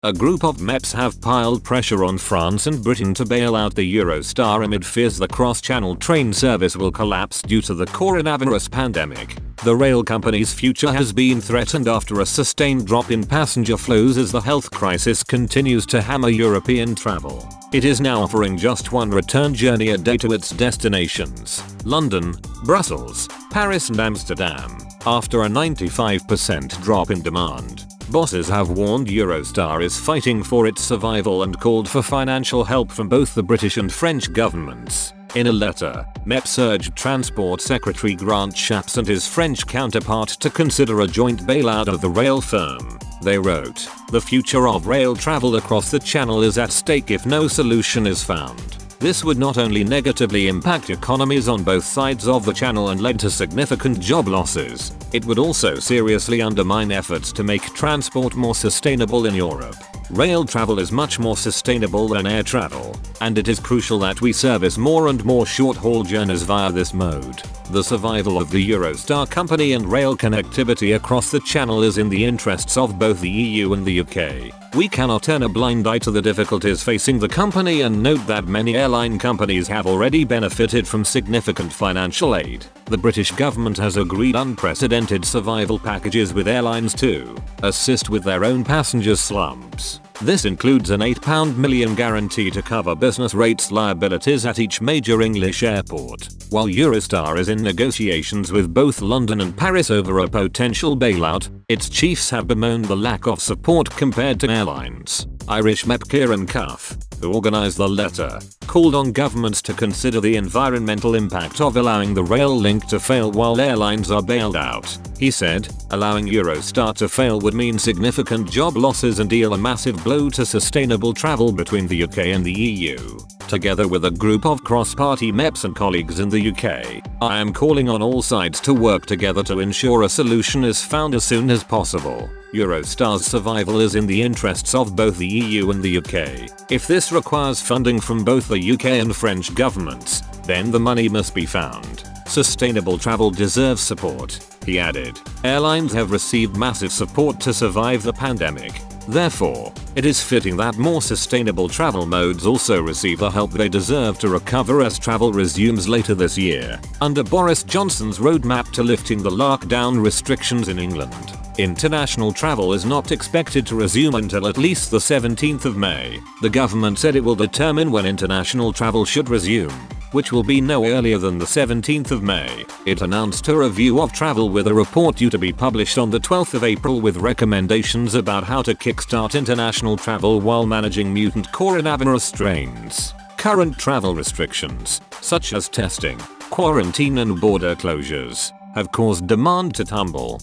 A group of MEPs have piled pressure on France and Britain to bail out the Eurostar amid fears the cross-channel train service will collapse due to the coronavirus pandemic. The rail company's future has been threatened after a sustained drop in passenger flows as the health crisis continues to hammer European travel. It is now offering just one return journey a day to its destinations: London, Brussels, Paris and Amsterdam, after a 95% drop in demand. Bosses have warned Eurostar is fighting for its survival and called for financial help from both the British and French governments. In a letter, MEPs urged Transport Secretary Grant Shapps and his French counterpart to consider a joint bailout of the rail firm. They wrote, "The future of rail travel across the Channel is at stake if no solution is found. This would not only negatively impact economies on both sides of the Channel and lead to significant job losses, it would also seriously undermine efforts to make transport more sustainable in Europe. Rail travel is much more sustainable than air travel, and it is crucial that we service more and more short-haul journeys via this mode. The survival of the Eurostar company and rail connectivity across the Channel is in the interests of both the EU and the UK. We cannot turn a blind eye to the difficulties facing the company and note that many airline companies have already benefited from significant financial aid. The British government has agreed unprecedented survival packages with airlines to assist with their own passengers' slumps. This includes an £8 million guarantee to cover business rates liabilities at each major English airport. While Eurostar is in negotiations with both London and Paris over a potential bailout, its chiefs have bemoaned the lack of support compared to airlines. Irish MEP Kieran Cuff, who organised the letter, called on governments to consider the environmental impact of allowing the rail link to fail while airlines are bailed out. He said, allowing Eurostar to fail would mean significant job losses and deal a massive blow to sustainable travel between the UK and the EU. Together with a group of cross-party MEPs and colleagues in the UK, I am calling on all sides to work together to ensure a solution is found as soon as possible. Eurostar's survival is in the interests of both the EU and the UK. If this requires funding from both the UK and French governments, then the money must be found. Sustainable travel deserves support," he added. Airlines have received massive support to survive the pandemic. Therefore, it is fitting that more sustainable travel modes also receive the help they deserve to recover as travel resumes later this year, under Boris Johnson's roadmap to lifting the lockdown restrictions in England. International travel is not expected to resume until at least the 17th of May. The government said it will determine when international travel should resume, which will be no earlier than the 17th of May. It announced a review of travel with a report due to be published on the 12th of April with recommendations about how to kickstart international travel while managing mutant coronavirus strains. Current travel restrictions, such as testing, quarantine and border closures, have caused demand to tumble.